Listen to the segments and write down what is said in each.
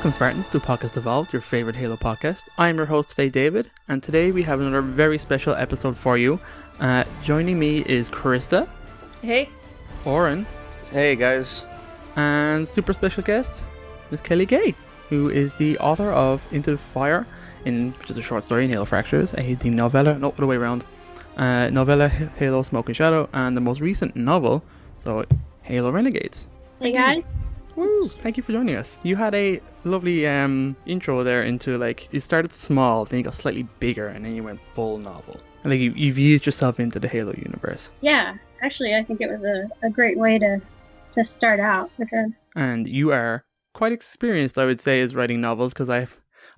Welcome, Spartans, to Podcast Evolved, your favorite Halo podcast. I'm your host today, David, and today we have another very special episode for you. Joining me is Krysta. Hey. Oran. Hey, guys. And super special guest, Miss Kelly Keaton, who is the author of Into the Fire, which is a short story in Halo Fractures, the novella, no, other way around, novella Halo Smoke and Shadow, and the most recent novel, so Halo Renegades. Hey, guys. Woo! Thank you for joining us. You had a lovely intro there into, like, you started small, then you got slightly bigger, and then you went full novel. And like you've eased yourself into the Halo universe. Yeah, actually, I think it was a great way to start out for sure. And you are quite experienced, I would say, as writing novels, because I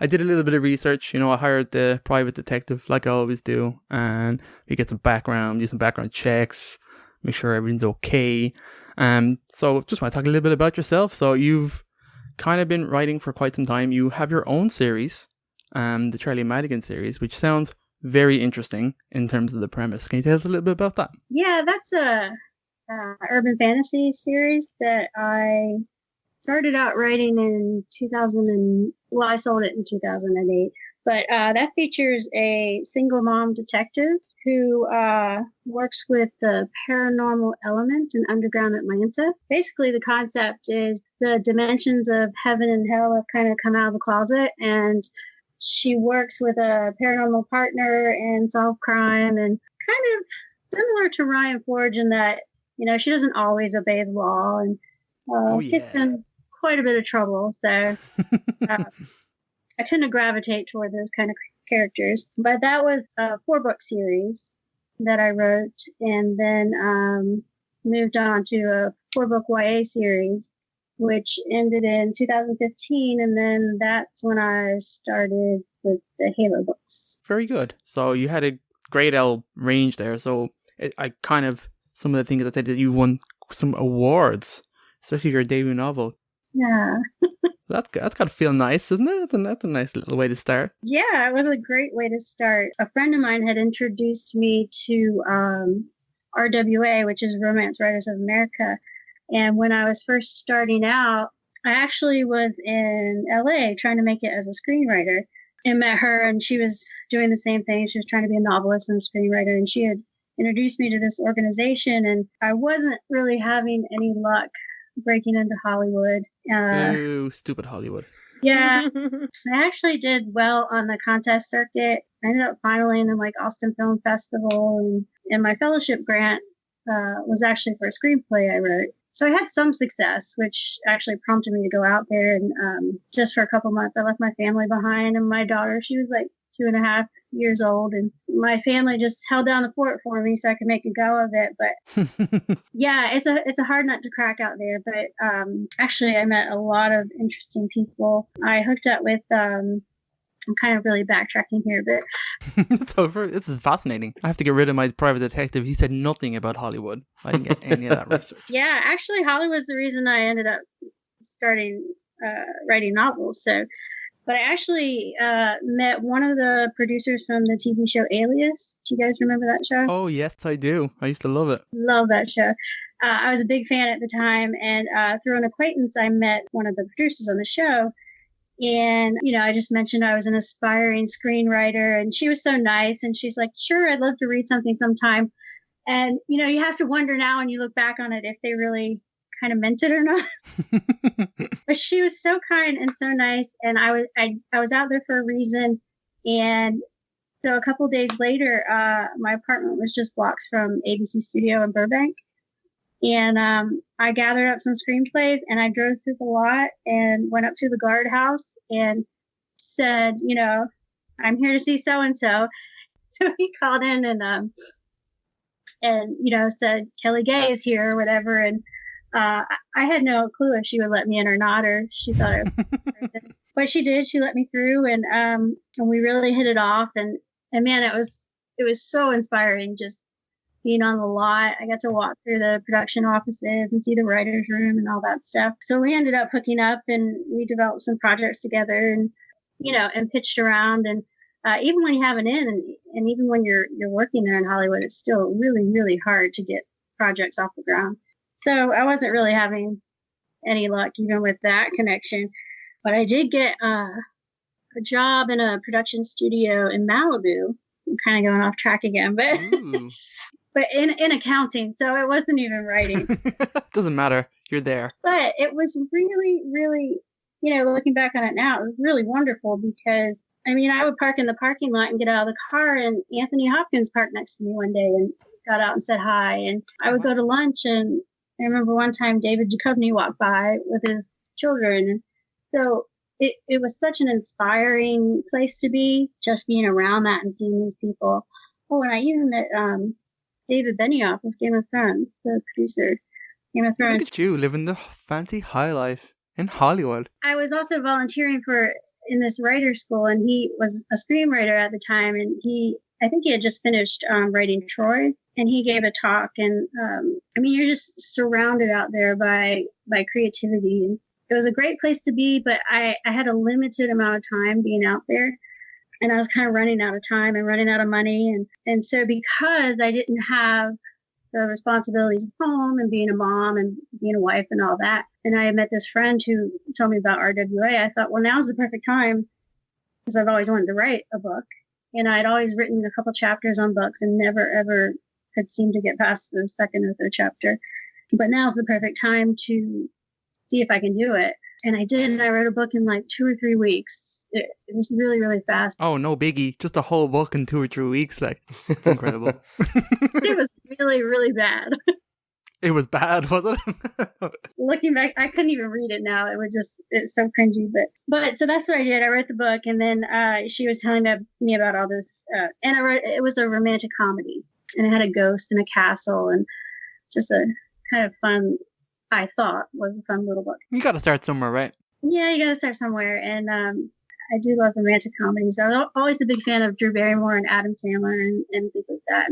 did a little bit of research. You know, I hired the private detective, like I always do, and we get some background, do some background checks, make sure everything's okay. So just want to talk a little bit about yourself. So you've kind of been writing for quite some time. You have your own series, the Charlie Madigan series, which sounds very interesting in terms of the premise. Can you tell us a little bit about that? Yeah, that's a urban fantasy series that I started out writing in 2000 I sold it in 2008. But that features a single mom detective who works with the paranormal element in underground Atlanta. Basically, the concept is the dimensions of heaven and hell have kind of come out of the closet, and she works with a paranormal partner and solve crime, and kind of similar to Ryan Forge in that, you know, she doesn't always obey the law and gets in quite a bit of trouble. So I tend to gravitate toward those kind of characters. But that was a 4-book series that I wrote, and then moved on to a 4-book YA series, which ended in 2015, and then that's when I started with the Halo books. Very good. So you had a grade L range there. So some of the things that said that you won some awards, especially your debut novel. Yeah. That's got to feel nice, isn't it? That's a nice little way to start. Yeah, it was a great way to start. A friend of mine had introduced me to RWA, which is Romance Writers of America. And when I was first starting out, I actually was in LA trying to make it as a screenwriter, and met her, and she was doing the same thing. She was trying to be a novelist and a screenwriter, and she had introduced me to this organization, and I wasn't really having any luck breaking into Hollywood. Ooh, stupid Hollywood. Yeah. I actually did well on the contest circuit. I ended up finaling in like Austin Film Festival, and my fellowship grant was actually for a screenplay I wrote. So I had some success, which actually prompted me to go out there. And just for a couple months, I left my family behind. And my daughter, she was like 2.5 years old. And my family just held down the fort for me so I could make a go of it. But yeah, it's a hard nut to crack out there. But actually, I met a lot of interesting people. I hooked up with... I'm kind of really backtracking here, but... So this is fascinating. I have to get rid of my private detective. He said nothing about Hollywood. I didn't get any of that research. Yeah, actually, Hollywood's the reason I ended up starting writing novels. So, but I actually met one of the producers from the TV show Alias. Do you guys remember that show? Oh, yes, I do. I used to love it. Love that show. I was a big fan at the time, and through an acquaintance, I met one of the producers on the show. And, you know, I just mentioned I was an aspiring screenwriter, and she was so nice. And she's like, sure, I'd love to read something sometime. And, you know, you have to wonder now when you look back on it if they really kind of meant it or not. But she was so kind and so nice. And I was out there for a reason. And so a couple of days later, my apartment was just blocks from ABC Studio in Burbank. And I gathered up some screenplays, and I drove through the lot and went up to the guardhouse and said, you know, I'm here to see so-and-so. So he called in and you know, said, Kelly Gay is here or whatever. And I had no clue if she would let me in or not, or she thought I was a person. But she did. She let me through, and we really hit it off. And man, it was so inspiring just being on the lot. I got to walk through the production offices and see the writer's room and all that stuff. So we ended up hooking up, and we developed some projects together, and, you know, and pitched around. And even when you have an in, and even when you're working there in Hollywood, it's still really, really hard to get projects off the ground. So I wasn't really having any luck even with that connection. But I did get a job in a production studio in Malibu. I'm kind of going off track again, but but in accounting, so it wasn't even writing. Doesn't matter. You're there. But it was really, really, looking back on it now, it was really wonderful because, I mean, I would park in the parking lot and get out of the car, and Anthony Hopkins parked next to me one day and got out and said hi. And I would go to lunch, and I remember one time David Duchovny walked by with his children. So it was such an inspiring place to be, just being around that and seeing these people. Oh, and I even met David Benioff of Game of Thrones, the producer. Game of Thrones. Look at you living the fancy high life in Hollywood. I was also volunteering in this writer's school, and he was a screenwriter at the time, and I think he had just finished writing Troy, and he gave a talk, and I mean, you're just surrounded out there by creativity. It was a great place to be, but I had a limited amount of time being out there, and I was kind of running out of time and running out of money, and so because I didn't have the responsibilities of home and being a mom and being a wife and all that. And I had met this friend who told me about RWA. I thought, well, now's the perfect time because I've always wanted to write a book. And I'd always written a couple chapters on books and never, ever could seem to get past the second or third chapter. But now's the perfect time to see if I can do it. And I did. And I wrote a book in like 2 or 3 weeks. It was really, really fast. Oh, no biggie. Just a whole book in 2 or 3 weeks. Like, it's incredible. It was really, really bad. It was bad, was it? Looking back, I couldn't even read it now. It's so cringy. But so that's what I did. I wrote the book, and then she was telling me about all this. And it was a romantic comedy, and it had a ghost and a castle, and just a kind of fun, I thought, was a fun little book. You got to start somewhere, right? Yeah, you got to start somewhere. And I do love romantic comedies. I was always a big fan of Drew Barrymore and Adam Sandler and things like that,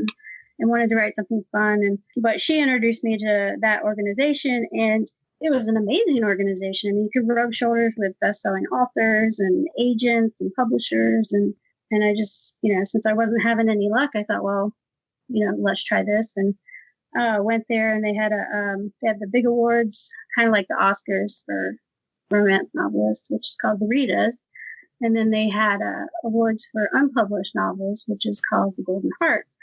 and wanted to write something fun. But she introduced me to that organization, and it was an amazing organization. I mean, you could rub shoulders with best-selling authors and agents and publishers, and I just, since I wasn't having any luck, I thought, well, let's try this, and went there, and they had the big awards, kind of like the Oscars for romance novelists, which is called the Ritas. And then they had awards for unpublished novels, which is called the Golden Hearts.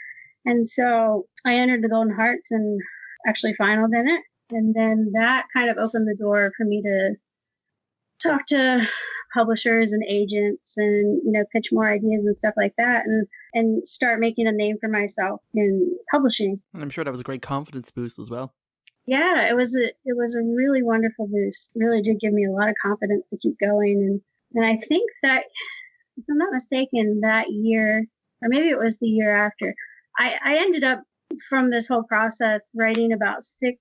And so I entered the Golden Hearts and actually finaled in it. And then that kind of opened the door for me to talk to publishers and agents and, pitch more ideas and stuff like that, and start making a name for myself in publishing. And I'm sure that was a great confidence boost as well. Yeah, it was a really wonderful boost. It really did give me a lot of confidence to keep going. And I think that, if I'm not mistaken, that year, or maybe it was the year after, I ended up, from this whole process, writing about 6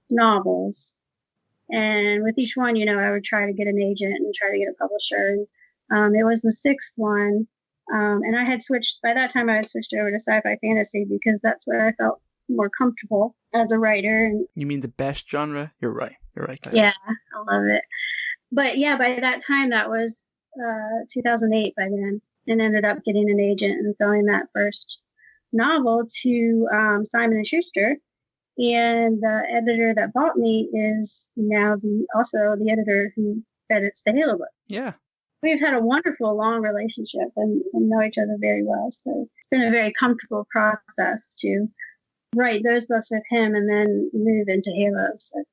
novels. And with each one, I would try to get an agent and try to get a publisher. And it was the 6th one. And by that time I had switched over to sci-fi fantasy because that's where I felt more comfortable as a writer. And you mean the best genre? You're right. Claire. Yeah, I love it. But yeah, by that time, that was 2008 by then, and ended up getting an agent and selling that first novel to Simon & Schuster. And the editor that bought me is now also the editor who edits the Halo book. Yeah. We've had a wonderful, long relationship and know each other very well. So it's been a very comfortable process to write those books with him and then move into Halo. So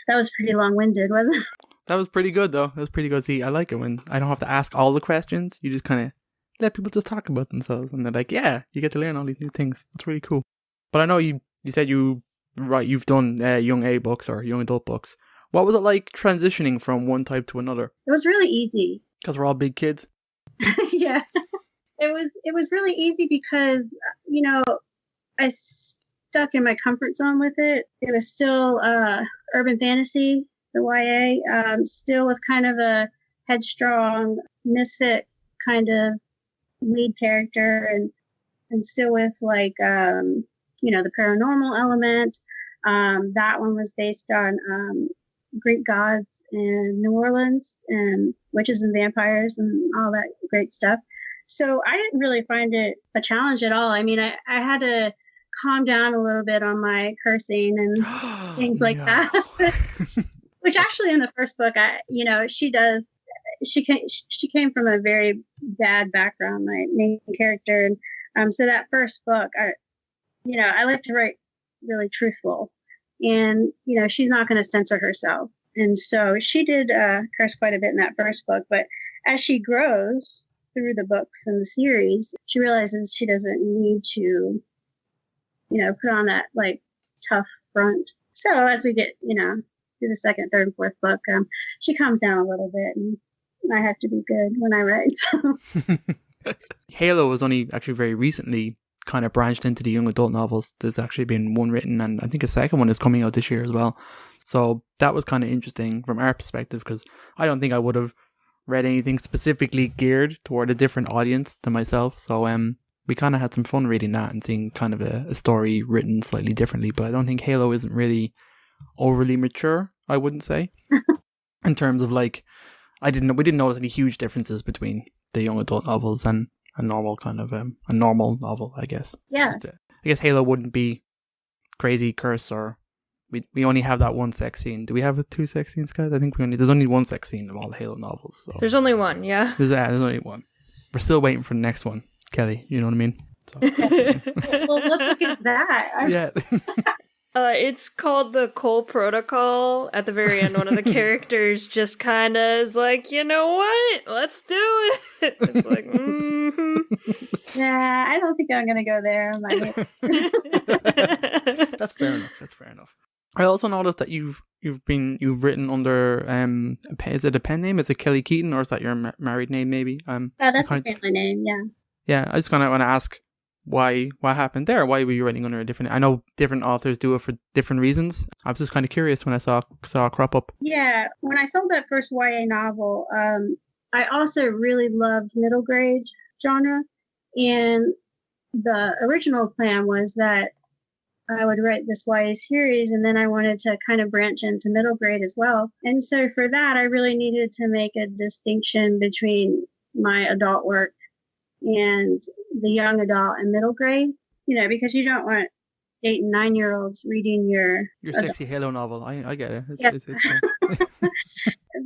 that was pretty long-winded, wasn't it? That was pretty good, though. That was pretty good. See, I like it when I don't have to ask all the questions. You just kind of let people just talk about themselves. And they're like, yeah, you get to learn all these new things. It's really cool. But I know you said you've done young A books or young adult books. What was it like transitioning from one type to another? It was really easy. Because we're all big kids? Yeah. It was really easy because, I stuck in my comfort zone with it. It was still urban fantasy, the YA, still with kind of a headstrong misfit kind of lead character and still with like, the paranormal element. That one was based on Greek gods in New Orleans and witches and vampires and all that great stuff. So I didn't really find it a challenge at all. I mean, I had to calm down a little bit on my cursing and things like that. Which actually in the first book, she does she came from a very bad background, my main character, and so that first book, I like to write really truthful, and she's not going to censor herself, and so she did curse quite a bit in that first book, but as she grows through the books and the series, she realizes she doesn't need to, put on that like tough front. So as we get, through the second, third, and fourth book, she calms down a little bit, and I have to be good when I write. So. Halo was only actually very recently kind of branched into the young adult novels. There's actually been one written, and I think a second one is coming out this year as well. So that was kind of interesting from our perspective, because I don't think I would have read anything specifically geared toward a different audience than myself. So we kind of had some fun reading that and seeing kind of a story written slightly differently. But I don't think Halo isn't really overly mature, I wouldn't say, in terms of like, we didn't notice any huge differences between the young adult novels and a normal kind of a normal novel, I guess. Yeah. I guess Halo wouldn't be crazy curse, or we only have that one sex scene. Do we have 2 sex scenes, guys? I think there's only one sex scene of all the Halo novels. So. There's only one, yeah. There's only one. We're still waiting for the next one, Kelly. You know what I mean? So. Well, what book is that? Yeah. It's called the Cole Protocol. At the very end, one of the characters just kind of is like, you know what? Let's do it. It's like, Yeah, I don't think I'm going to go there. That's fair enough. I also noticed that you've written under is it a pen name? Is it Kelly Keaton, or is that your married name maybe? That's a family name, yeah. Yeah, I just kind of want to ask what happened there. Why were you writing under a different? I know different authors do it for different reasons. I was just kind of curious when I saw it crop up. Yeah, when I sold that first YA novel, I also really loved middle grade genre, and the original plan was that I would write this YA series, and then I wanted to kind of branch into middle grade as well. And so for that, I really needed to make a distinction between my adult work and the young adult and middle grade, because you don't want 8 and 9-year-olds reading your sexy Halo novel. I get it. It's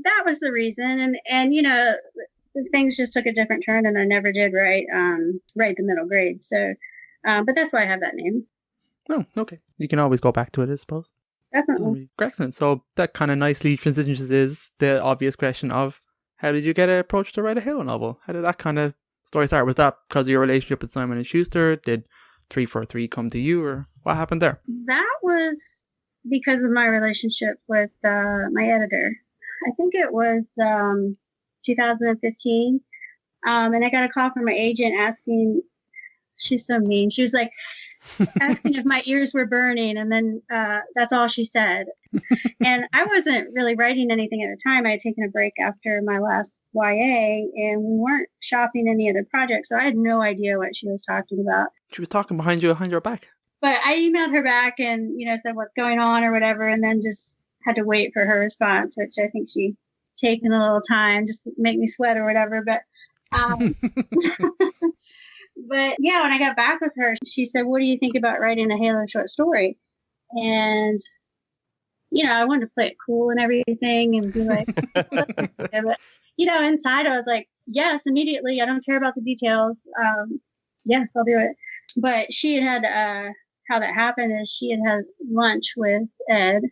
that was the reason. And things just took a different turn, and I never did write the middle grade. So, but that's why I have that name. Oh, okay. You can always go back to it, I suppose. Definitely. Excellent. So that kind of nicely transitions is the obvious question of, how did you get approached to write a Halo novel? How did that kind of story start? Was that because of your relationship with Simon & Schuster? Did 343 come to you, or what happened there? That was because of my relationship with my editor. I think it was 2015. And I got a call from my agent asking, she's so mean. She was like, asking if my ears were burning, and then that's all she said. And I wasn't really writing anything at the time. I had taken a break after my last YA, and we weren't shopping any other projects, so I had no idea what she was talking about. She was talking behind your back. But I emailed her back and said what's going on or whatever, and then just had to wait for her response, which I think she taken a little time just to make me sweat or whatever. But But yeah, when I got back with her, she said, "What do you think about writing a Halo short story?" And, I wanted to play it cool and everything and be like, but, inside I was like, yes, immediately. I don't care about the details. Yes, I'll do it. But she had how that happened is she had lunch with Ed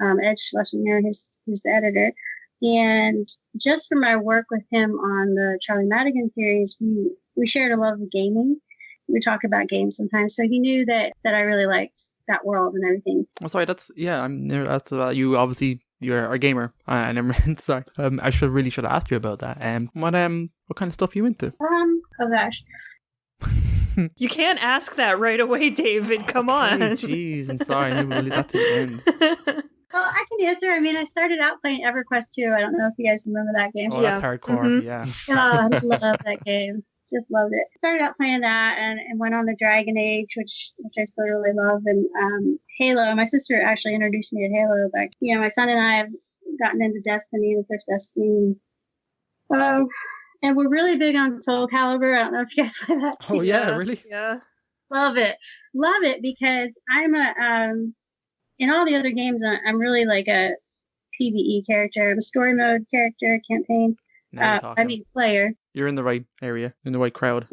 Schlesinger, who's the editor. And just from my work with him on the Charlie Madigan series, we shared a love of gaming. We talk about games sometimes. So he knew that I really liked that world and everything. Oh, sorry, that's you obviously, you're a gamer. I never sorry. I should have asked you about that. What kind of stuff are you into? Oh gosh. You can't ask that right away, David. Come on. Jeez, I'm sorry. I never really got to the end. Well, I can answer. I mean, I started out playing EverQuest 2. I don't know if you guys remember that game. Oh, that's hardcore. Mm-hmm. Yeah. Oh, I love that game. Just loved it. Started out playing that and went on to Dragon Age, which I still really love. And Halo. My sister actually introduced me to Halo. But my son and I have gotten into Destiny, the first Destiny. And we're really big on Soul Calibur. I don't know if you guys play that. Oh yeah, really? Yeah. Love it because I'm in all the other games, I'm really like a PvE character. I'm a story mode character, campaign. Now you're talking. I mean Slayer. You're in the right area, in the right crowd.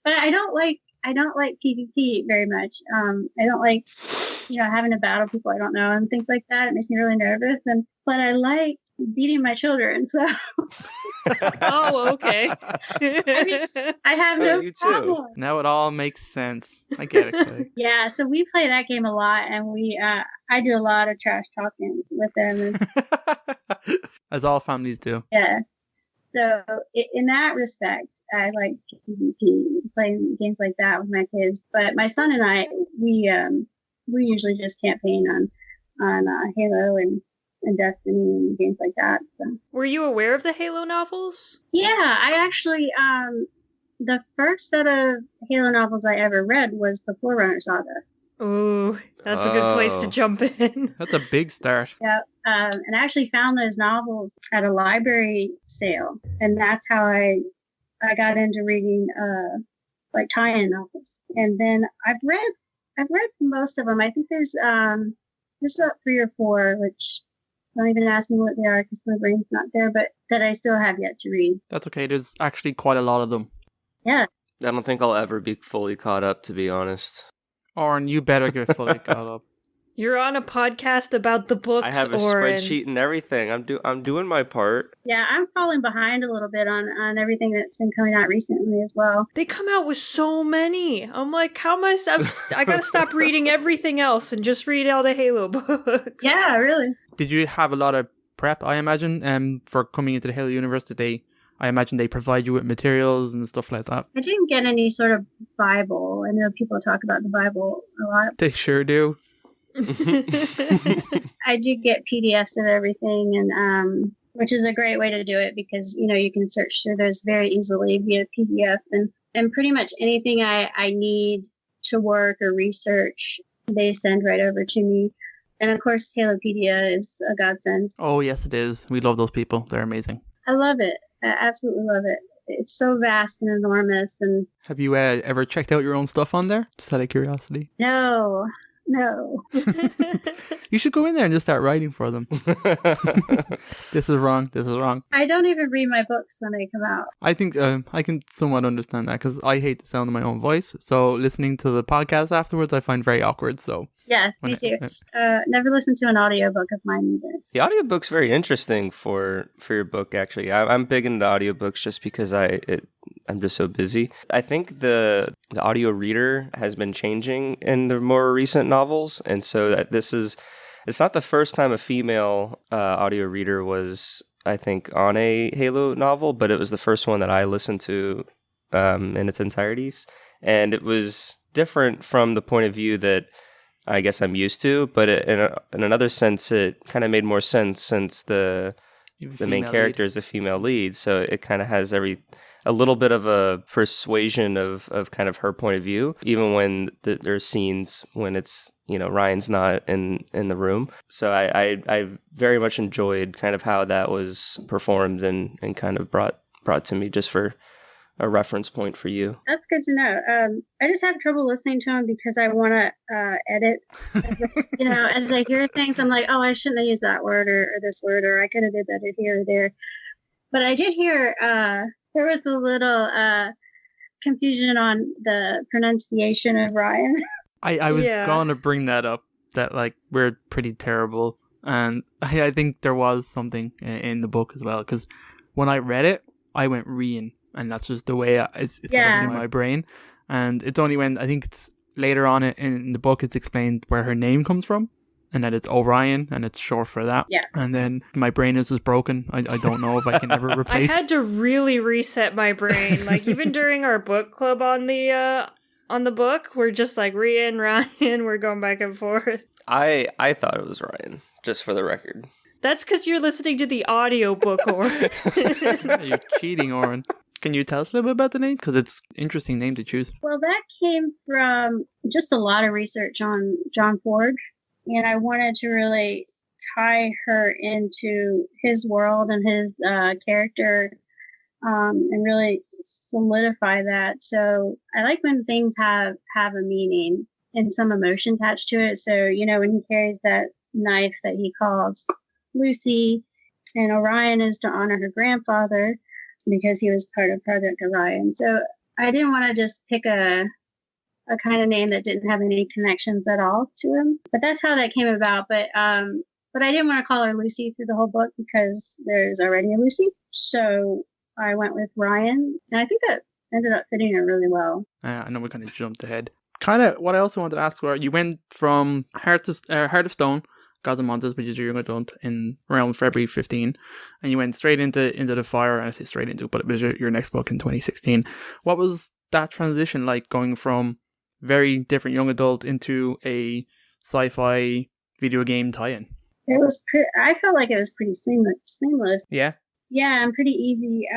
But I don't like PvP very much. I don't like, having to battle people I don't know and things like that. It makes me really nervous. But I like beating my children. So. Oh, okay. I mean, I have no problem. Now it all makes sense. I get it, Kelly. Yeah, so we play that game a lot, and I do a lot of trash talking with them. As all families do. Yeah. So in that respect, I like PvP, playing games like that with my kids. But my son and I, we usually just campaign on Halo and Destiny and games like that. So. Were you aware of the Halo novels? Yeah, I actually the first set of Halo novels I ever read was the Forerunner saga. Ooh, that's a good place to jump in. That's a big start. Yeah, and I actually found those novels at a library sale, and that's how I got into reading like tie-in novels. And then I've read most of them. I think there's about 3 or 4, which don't even ask me what they are because my brain's not there, but that I still have yet to read. That's okay. There's actually quite a lot of them. Yeah. I don't think I'll ever be fully caught up, to be honest. Oran, you better get fully caught up. You're on a podcast about the books, I have a spreadsheet and everything. I'm doing my part. Yeah, I'm falling behind a little bit on everything that's been coming out recently as well. They come out with so many. I'm like, how am I gotta stop reading everything else and just read all the Halo books. Yeah, really. Did you have a lot of prep, I imagine, for coming into the Halo universe? I imagine they provide you with materials and stuff like that. I didn't get any sort of Bible. I know people talk about the Bible a lot. They sure do. I do get PDFs of everything, and which is a great way to do it because you can search through those very easily via PDF, and pretty much anything I need to work or research, they send right over to me. And of course, Halopedia is a godsend. Oh yes, it is. We love those people. They're amazing. I love it. I absolutely love it. It's so vast and enormous. And have you ever checked out your own stuff on there? Just out of curiosity. No. You should go in there and just start writing for them. This is wrong. I don't even read my books when they come out. I think I can somewhat understand that because I hate the sound of my own voice. So listening to the podcast afterwards, I find very awkward. So yes, me too. Never listened to an audiobook of mine either. The audiobook's very interesting for your book, actually. I'm big into audiobooks just because I'm just so busy. I think the audio reader has been changing in the more recent novels, and so that it's not the first time a female audio reader was, I think, on a Halo novel, but it was the first one that I listened to in its entireties, and it was different from the point of view that I guess I'm used to, but in another sense, it kind of made more sense since the main character is a female lead, so it kind of has a little bit of a persuasion of kind of her point of view, even when there's scenes when it's, Ryan's not in the room. So I very much enjoyed kind of how that was performed and kind of brought to me just for a reference point for you. That's good to know. I just have trouble listening to them because I want to edit. As I hear things, I'm like, oh, I shouldn't have used that word or this word, or I could have did better here or there. But I did hear there was a little confusion on the pronunciation of Ryan. I was going to bring that up, that we're pretty terrible. And I think there was something in the book as well, because when I read it, I went Rian. And that's just the way it's stuck in my brain. And it's only when I think it's later on in the book, it's explained where her name comes from. And that it's Orion, and it's short for that. Yeah. And then my brain is just broken. I don't know if I can ever replace. I had to really reset my brain. Even during our book club on the book, we're just Rian, Ryan, we're going back and forth. I thought it was Ryan, just for the record. That's because you're listening to the audiobook, Oran. You're cheating, Oran. Can you tell us a little bit about the name? Because it's an interesting name to choose. Well, that came from just a lot of research on John Ford. And I wanted to really tie her into his world and his character and really solidify that. So I like when things have a meaning and some emotion attached to it. So, when he carries that knife that he calls Lucy, And Orion is to honor her grandfather because he was part of Project Orion. So I didn't want to just pick a kind of name that didn't have any connections at all to him. But that's how that came about. But I didn't want to call her Lucy through the whole book because there's already a Lucy. So I went with Ryan, and I think that ended up fitting her really well. I know we kind of jumped ahead. Kind of what I also wanted to ask were, you went from Heart of Stone, Gods and Monsters, which is your young adult, in around February 15, and you went straight into the Fire, and I say straight into, but it was your next book in 2016. What was that transition like, going from very different young adult into a sci-fi video game tie-in? It was. I felt like it was pretty seamless. Yeah. Yeah, and pretty easy.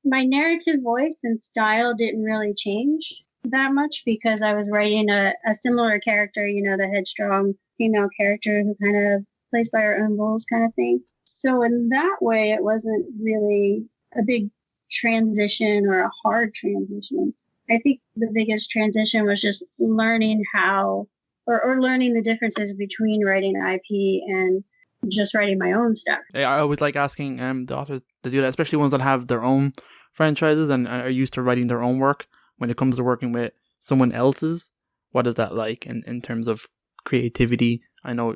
My narrative voice and style didn't really change that much because I was writing a similar character, the headstrong female character who kind of plays by her own rules kind of thing. So in that way, it wasn't really a big transition or a hard transition. I think the biggest transition was just learning how or learning the differences between writing IP and just writing my own stuff. I always like asking the authors to do that, especially ones that have their own franchises and are used to writing their own work. When it comes to working with someone else's, what is that like in terms of creativity? I know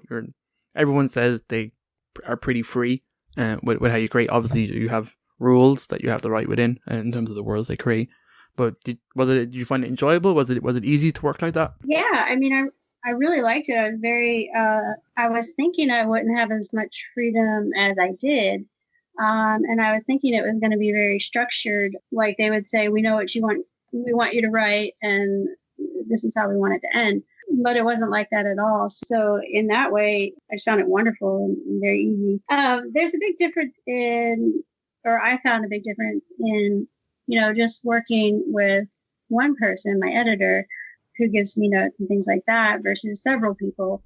everyone says they are pretty free with how you create. Obviously, you have rules that you have to write within in terms of the worlds they create. But did you find it enjoyable? Was it easy to work like that? Yeah, I mean, I really liked it. I was very. I was thinking I wouldn't have as much freedom as I did, and I was thinking it was going to be very structured. Like they would say, "We know what you want. We want you to write, and this is how we want it to end." But it wasn't like that at all. So in that way, I just found it wonderful and very easy. There's a big difference I found a big difference in, just working with one person, my editor, who gives me notes and things like that, versus several people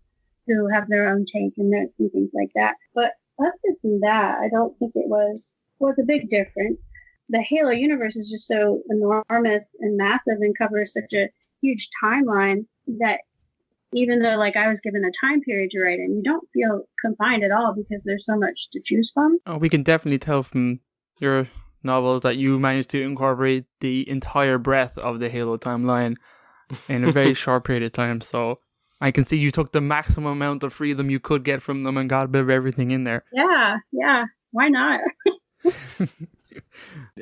who have their own take and notes and things like that. But other than that, I don't think it was a big difference. The Halo universe is just so enormous and massive and covers such a huge timeline that even though I was given a time period to write in, you don't feel confined at all because there's so much to choose from. Oh, we can definitely tell from your novels that you managed to incorporate the entire breadth of the Halo timeline in a very short period of time. So I can see you took the maximum amount of freedom you could get from them and got a bit of everything in there. Yeah. Why not?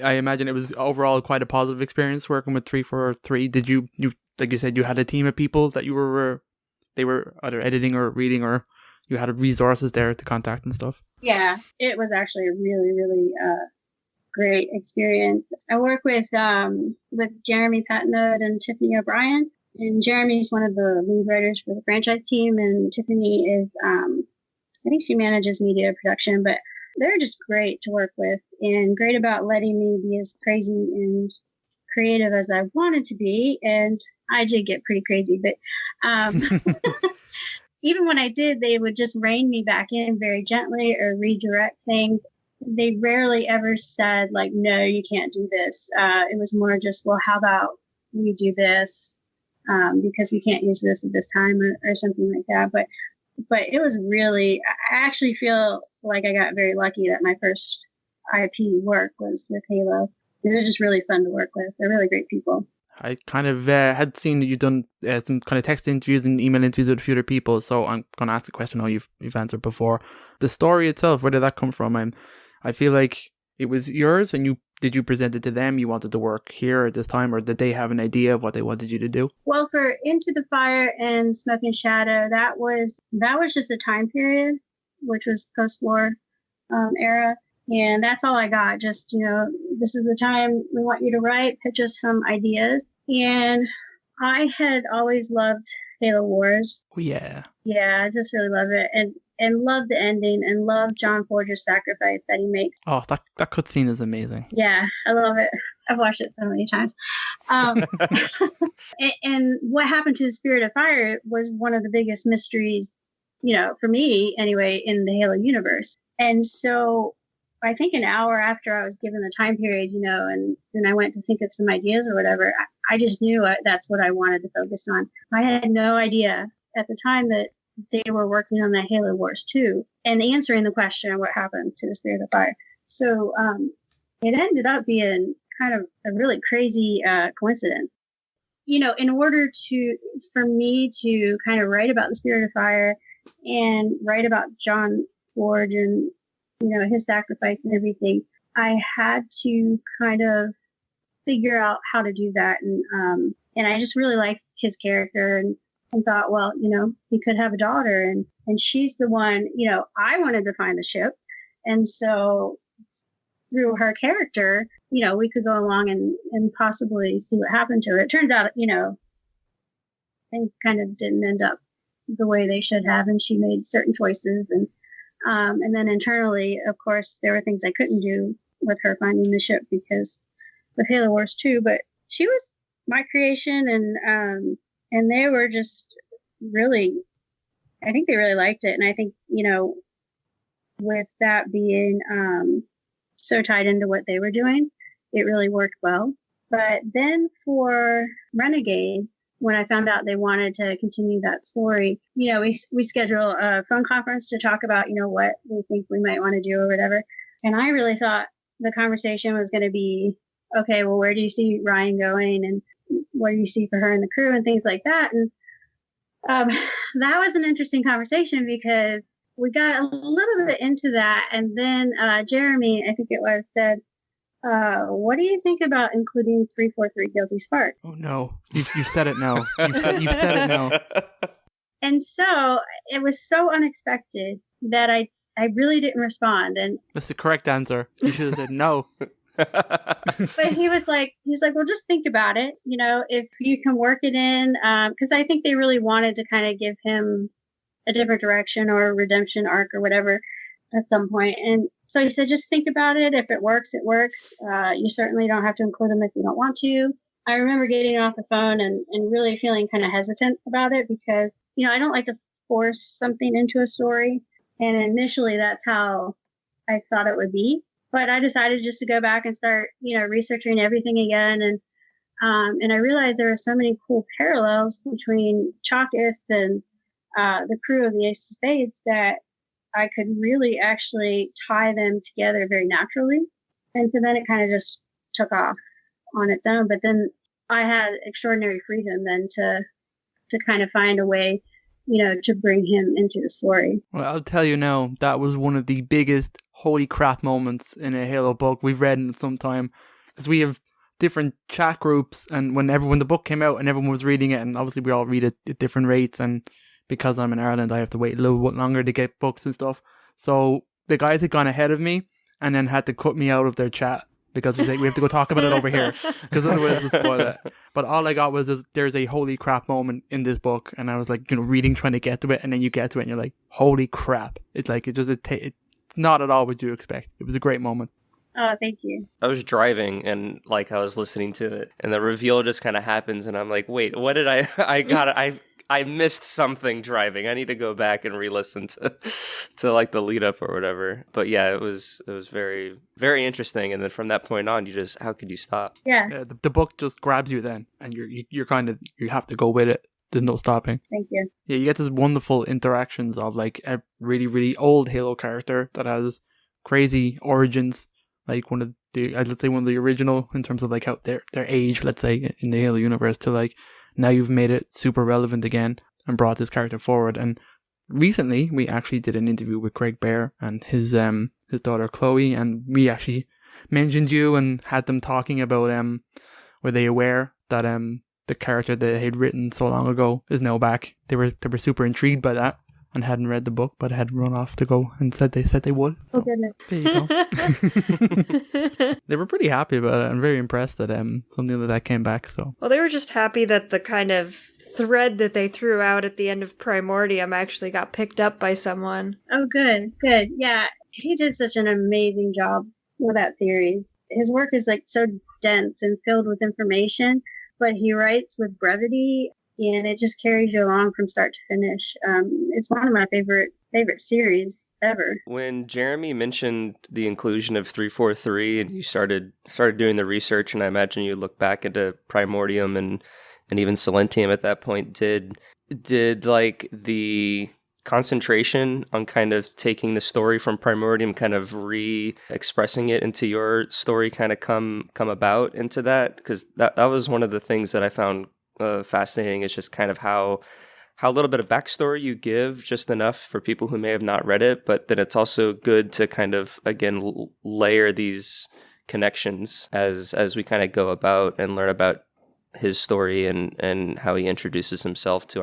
I imagine it was overall quite a positive experience working with 343. Did you like you said, you had a team of people that they were either editing or reading, or you had resources there to contact and stuff? Yeah, it was actually a really, really great experience. I work with Jeremy Patnode and Tiffany O'Brien, and Jeremy's one of the lead writers for the franchise team, and Tiffany is I think she manages media production, but they're just great to work with and great about letting me be as crazy and creative as I wanted to be. And I did get pretty crazy, but even when I did, they would just rein me back in very gently or redirect things. They rarely ever said no, you can't do this. It was more just, well, how about we do this because we can't use this at this time or something like that. But it was really, I actually feel like I got very lucky that my first IP work was with Halo. They're just really fun to work with. They're really great people. I kind of had seen that you've done some kind of text interviews and email interviews with a few other people, so I'm going to ask the question how you've answered before. The story itself, where did that come from? I feel like it was yours, and did you present it to them? You wanted to work here at this time, or did they have an idea of what they wanted you to do? Well, for Into the Fire and Smoke and Shadow, that was just a time period, which was post-war era. And that's all I got. Just, this is the time we want you to write, pitch us some ideas. And I had always loved Halo Wars. Oh, yeah. Yeah, I just really love it. And love the ending and love John Forger's sacrifice that he makes. Oh, that cutscene is amazing. Yeah, I love it. I've watched it so many times. And what happened to the Spirit of Fire was one of the biggest mysteries, for me anyway, in the Halo universe. And so I think an hour after I was given the time period, and I went to think of some ideas or whatever, I just knew that's what I wanted to focus on. I had no idea at the time that they were working on the Halo Wars 2 and answering the question of what happened to the Spirit of Fire. So it ended up being kind of a really crazy coincidence. In order for me to kind of write about the Spirit of Fire and write about John Forge and, his sacrifice and everything, I had to kind of figure out how to do that. And I just really liked his character and thought, well, he could have a daughter and she's the one, I wanted to find the ship. And so through her character, we could go along and possibly see what happened to her. It turns out, things kind of didn't end up the way they should have, and she made certain choices. And then internally, of course, there were things I couldn't do with her finding the ship because of Halo Wars 2, but she was my creation, and they were just really, I think they really liked it. And I think, with that being so tied into what they were doing, it really worked well. But then for Renegades, when I found out they wanted to continue that story, we schedule a phone conference to talk about, what we think we might want to do or whatever. And I really thought the conversation was going to be, okay, well, where do you see Ryan going and what do you see for her and the crew and things like that? And that was an interesting conversation because we got a little bit into that. And then Jeremy, I think it was, said, what do you think about including 343 Guilty Spark? Oh, no. You've said it now. You've said it now. And so it was so unexpected that I really didn't respond. And that's the correct answer. You should have said no. But he was like, well, just think about it. If you can work it in, because I think they really wanted to kind of give him a different direction or a redemption arc or whatever at some point. And so he said, just think about it. If it works, it works. You certainly don't have to include him if you don't want to. I remember getting off the phone and really feeling kind of hesitant about it because, I don't like to force something into a story. And initially that's how I thought it would be. But I decided just to go back and start, researching everything again. And I realized there were so many cool parallels between Chalkus and the crew of the Ace of Spades that I could really actually tie them together very naturally. And so then it kind of just took off on its own. But then I had extraordinary freedom then to kind of find a way, to bring him into the story. Well, I'll tell you now, that was one of the biggest holy crap moments in a Halo book we've read in some time. Because we have different chat groups, and when the book came out and everyone was reading it, and obviously we all read it at different rates, and because I'm in Ireland, I have to wait a little bit longer to get books and stuff. So the guys had gone ahead of me and then had to cut me out of their chat because we have to go talk about it over here because otherwise we'll spoil it. But all I got was there's a holy crap moment in this book, and I was like, reading, trying to get to it, and then you get to it and you're like, holy crap. It's like, it's not at all what you expect. It was a great moment. Oh, thank you. I was driving and I was listening to it and the reveal just kind of happens and I'm like, wait, what did I missed something driving. I need to go back and re-listen to the lead up or whatever. But yeah, it was very, very interesting. And then from that point on, how could you stop? Yeah. The book just grabs you then, and you're kind of, you have to go with it. There's no stopping. Thank you. Yeah, you get this wonderful interactions of like a really, really old Halo character that has crazy origins, like one of the original in terms of like how their age, let's say, in the Halo universe, to like, now you've made it super relevant again and brought this character forward. And recently, we actually did an interview with Craig Bear and his daughter Chloe, and we actually mentioned you and had them talking about were they aware that the character that they had written so long ago is now back. They were super intrigued by that and hadn't read the book, but had run off to go and said they would. So, oh goodness! There you go. They were pretty happy about it and very impressed that something like that came back. So, well, they were just happy that the kind of thread that they threw out at the end of Primordium actually got picked up by someone. Oh, good. Yeah, he did such an amazing job with that series. His work is like so dense and filled with information, but he writes with brevity. And it just carries you along from start to finish. It's one of my favorite series ever. When Jeremy mentioned the inclusion of 343 and you started doing the research, and I imagine you look back into Primordium and even Silentium at that point, did like the concentration on kind of taking the story from Primordium, kind of re-expressing it into your story, kind of come about into that? Because that was one of the things that I found fascinating, is just kind of how little bit of backstory you give, just enough for people who may have not read it, but then it's also good to kind of, again, layer these connections as we kind of go about and learn about his story and how he introduces himself to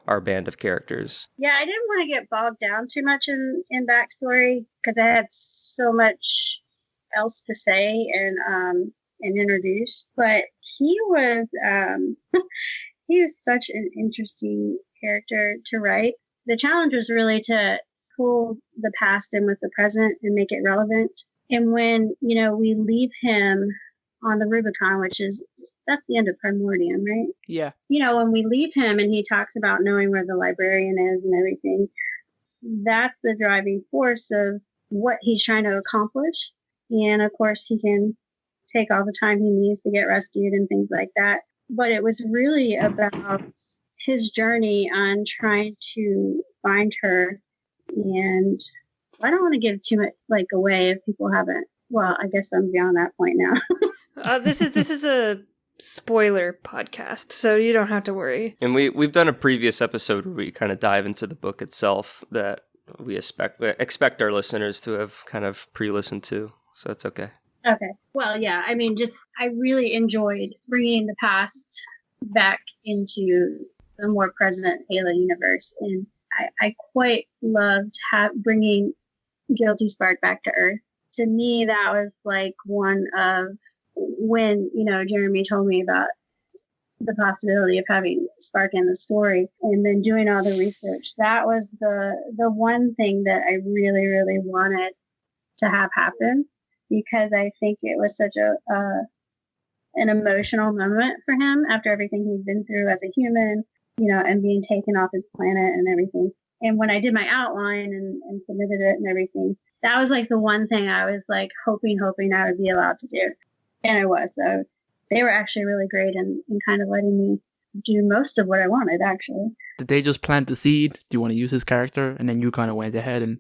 our band of characters. Yeah, I didn't want to get bogged down too much in backstory because I had so much else to say and introduce. But he was he was such an interesting character to write. The challenge was really to pull the past in with the present and make it relevant. And when, we leave him on the Rubicon, that's the end of Primordium, right? Yeah. When we leave him and he talks about knowing where the librarian is and everything, that's the driving force of what he's trying to accomplish. And of course, he can take all the time he needs to get rescued and things like that. But it was really about his journey on trying to find her. And I don't want to give too much away if people haven't. Well, I guess I'm beyond that point now. This is a spoiler podcast, so you don't have to worry. And we've done a previous episode where we kind of dive into the book itself that we expect our listeners to have kind of pre-listened to, so it's okay. Okay. Well, yeah, I mean, I really enjoyed bringing the past back into the more present Halo universe, and I quite loved bringing Guilty Spark back to Earth. To me, that was one of when, Jeremy told me about the possibility of having Spark in the story and then doing all the research. That was the one thing that I really, really wanted to have happen, because I think it was such an emotional moment for him after everything he'd been through as a human, and being taken off his planet and everything. And when I did my outline and submitted it and everything, that was the one thing I was hoping I would be allowed to do. And I was. So they were actually really great in kind of letting me do most of what I wanted, actually. Did they just plant the seed? Do you want to use his character? And then you kind of went ahead and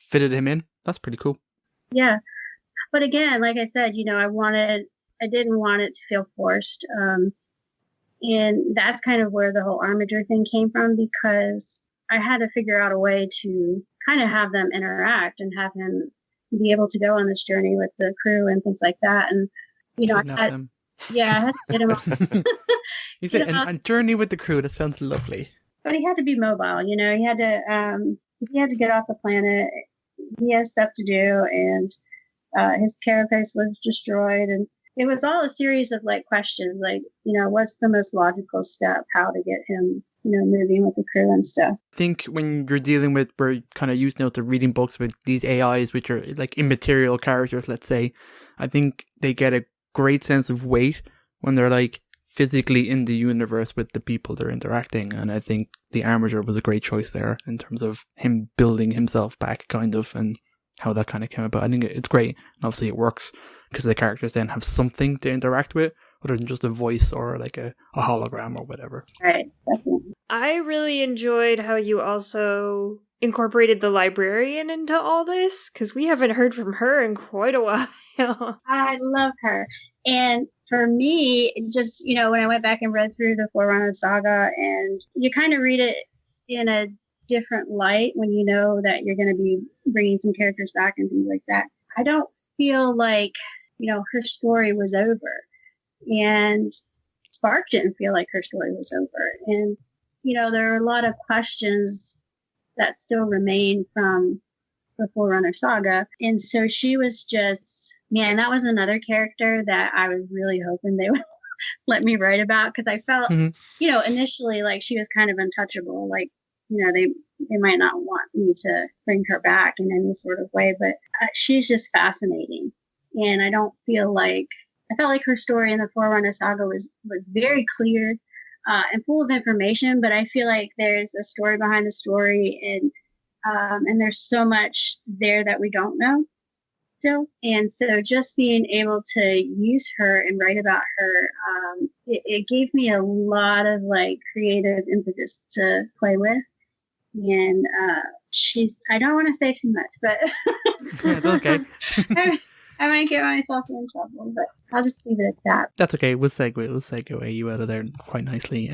fitted him in? That's pretty cool. Yeah. But again, like I said, I didn't want it to feel forced. And that's kind of where the whole Armiger thing came from, because I had to figure out a way to kind of have them interact and have him be able to go on this journey with the crew and things like that. And, I had to get him on. You said, and journey with the crew, that sounds lovely. But he had to be mobile, he had to get off the planet. He has stuff to do, and his carapace was destroyed, and it was all a series of questions, what's the most logical step, how to get him, moving with the crew and stuff. I think when you're dealing with, we're kind of used now to reading books with these AIs, which are immaterial characters, let's say, I think they get a great sense of weight when they're physically in the universe with the people they're interacting. And I think the Armiger was a great choice there in terms of him building himself back, kind of, and how that kind of came about. I think it's great. And obviously it works because the characters then have something to interact with other than just a voice or a hologram or whatever. Right, definitely. I really enjoyed how you also incorporated the librarian into all this, because we haven't heard from her in quite a while. I love her. And for me, just, when I went back and read through the Forerunner saga, and you kind of read it in a different light when you know that you're going to be bringing some characters back and things like that. I don't feel her story was over. And Spark didn't feel like her story was over. And, there are a lot of questions that still remain from the Forerunner saga. And so she was just, man, that was another character that I was really hoping they would let me write about, because I felt, initially she was kind of untouchable. They might not want me to bring her back in any sort of way, but she's just fascinating. And I felt like her story in the Forerunner saga was very clear and full of information, but I feel like there's a story behind the story, and there's so much there that we don't know still. And so just being able to use her and write about her, it gave me a lot of creative impetus to play with. and I don't want to say too much, but That's okay. I might get myself in trouble, but I'll just leave it at that. That's okay. We'll segue you out of there quite nicely.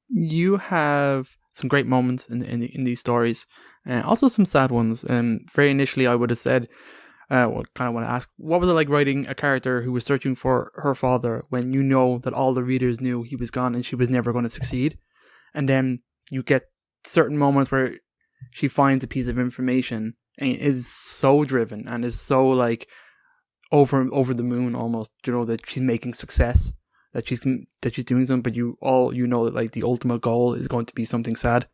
You have some great moments in these stories, and also some sad ones. Very initially, I would have said, kind of want to ask, what was it like writing a character who was searching for her father when you know that all the readers knew he was gone and she was never going to succeed, and then you get certain moments where she finds a piece of information and is so driven and is so like over the moon almost, that she's making success, that she's doing something, but you know that like the ultimate goal is going to be something sad,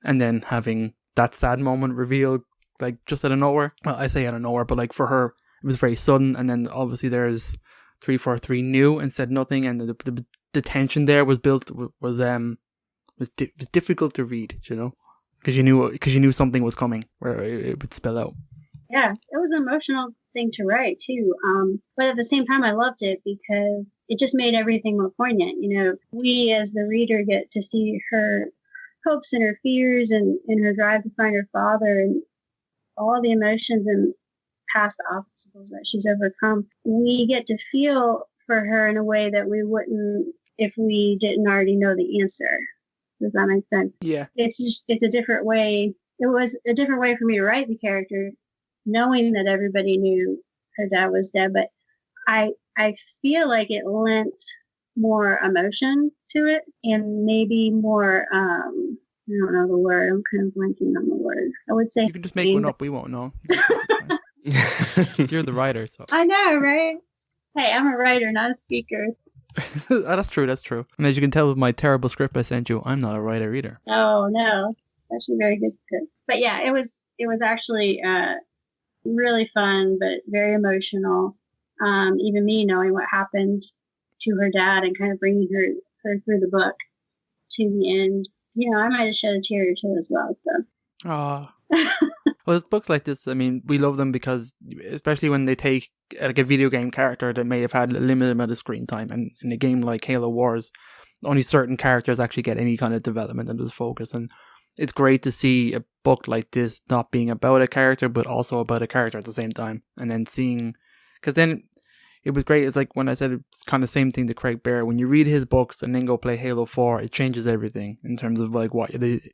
and then having that sad moment revealed like just out of nowhere. Well, I say out of nowhere, but like for her it was very sudden, and then obviously there's 343 knew and said nothing, and the tension there was built was difficult to read, because you knew something was coming where it would spill out. Yeah, it was an emotional thing to write too. But at the same time, I loved it because it just made everything more poignant. We as the reader get to see her hopes and her fears and her drive to find her father and all the emotions and past obstacles that she's overcome. We get to feel for her in a way that we wouldn't if we didn't already know the answer. Does that make sense? Yeah. It's a different way. It was a different way for me to write the character, knowing that everybody knew her dad was dead, but I feel like it lent more emotion to it and maybe more, I don't know the word. I'm kind of blanking on the word. I would say you can just make one up. We won't know. You're the writer, so. I know, right? Hey, I'm a writer, not a speaker. That's true. And as you can tell with my terrible script I sent you, I'm not a writer either. Oh, no. Actually very good script. But yeah, it was actually really fun, but very emotional. Even me knowing what happened to her dad and kind of bringing her through the book to the end. I might have shed a tear or two as well. So. Oh. Well, it's books like this. I mean, we love them because, especially when they take like a video game character that may have had a limited amount of screen time, and in a game like Halo Wars, only certain characters actually get any kind of development and just focus. And it's great to see a book like this not being about a character, but also about a character at the same time. And then seeing, because then it was great. It's like when I said it's kind of the same thing to Craig Bear. When you read his books and then go play Halo 4, it changes everything in terms of like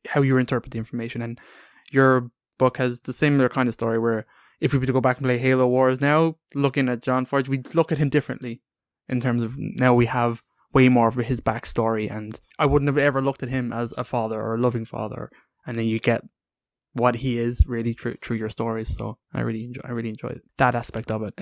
how you interpret the information. And your book has the similar kind of story where if we were to go back and play Halo Wars now, looking at John Forge, we'd look at him differently in terms of now we have way more of his backstory, and I wouldn't have ever looked at him as a father or a loving father, and then you get what he is really through your stories. So I really enjoy that aspect of it.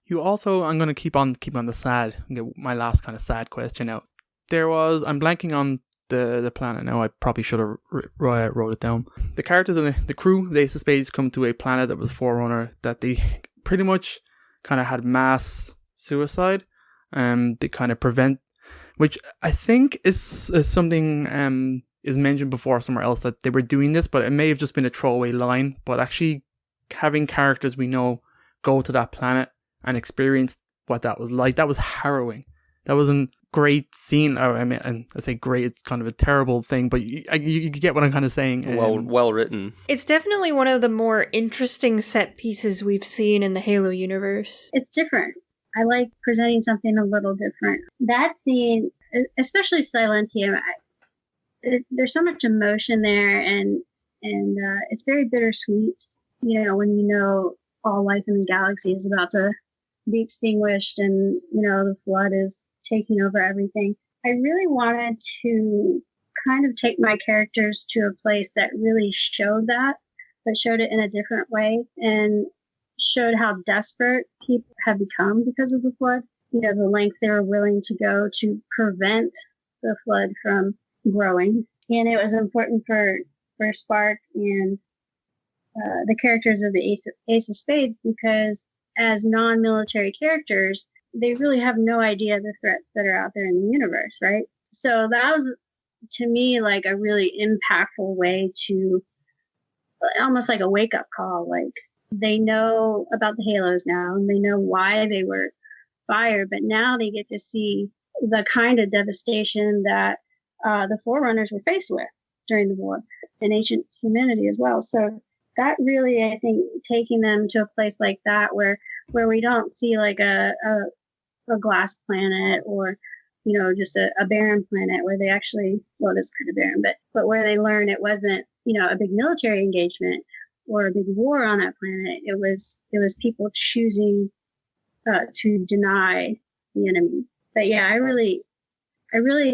You also, I'm going to keep on the sad, get my last kind of sad question out. I'm blanking on the planet now. I probably should have wrote it down. The characters and the crew, the Ace of Spades, come to a planet that was Forerunner, that they pretty much kind of had mass suicide, they kind of prevent, which I think is something is mentioned before somewhere else, that they were doing this, but it may have just been a throwaway line. But actually having characters we know go to that planet and experience what that was like, that was harrowing. That wasn't great scene. I say great, it's kind of a terrible thing, but you get what I'm kind of saying. Well written. It's definitely one of the more interesting set pieces we've seen in the Halo universe. It's different. I like presenting something a little different. That scene, especially Silentium, there's so much emotion there, and it's very bittersweet. When all life in the galaxy is about to be extinguished, and the flood is taking over everything. I really wanted to kind of take my characters to a place that really showed that, but showed it in a different way, and showed how desperate people have become because of the flood. The lengths they were willing to go to prevent the flood from growing. And it was important for Spark and the characters of the Ace of Spades, because as non-military characters, they really have no idea the threats that are out there in the universe, right? So that was, to me, like a really impactful way to, almost like a wake-up call. Like, they know about the Halos now, and they know why they were fired, but now they get to see the kind of devastation that the Forerunners were faced with. during the war in ancient humanity as well. So that really, I think, taking them to a place like that where we don't see like a glass planet or, just a barren planet where they actually, well, it's kind of barren, but where they learn it wasn't, a big military engagement or a big war on that planet. It was people choosing to deny the enemy. But yeah, I really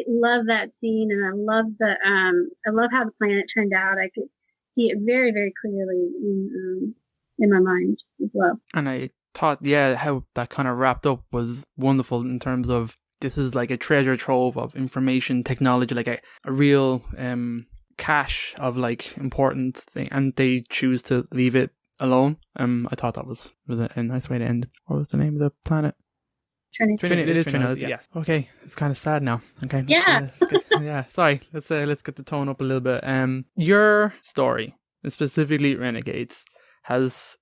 love that scene, and I love how the planet turned out. I could see it very, very clearly in my mind as well. And I thought, how that kind of wrapped up was wonderful in terms of this is like a treasure trove of information, technology, like a real cache of like important thing, and they choose to leave it alone. I thought that was a nice way to end. What was the name of the planet? Trinity. It is Trinity. Yeah. Okay, it's kind of sad now. Okay. Yeah. Sorry. Let's get the tone up a little bit. Your story, and specifically Renegades, has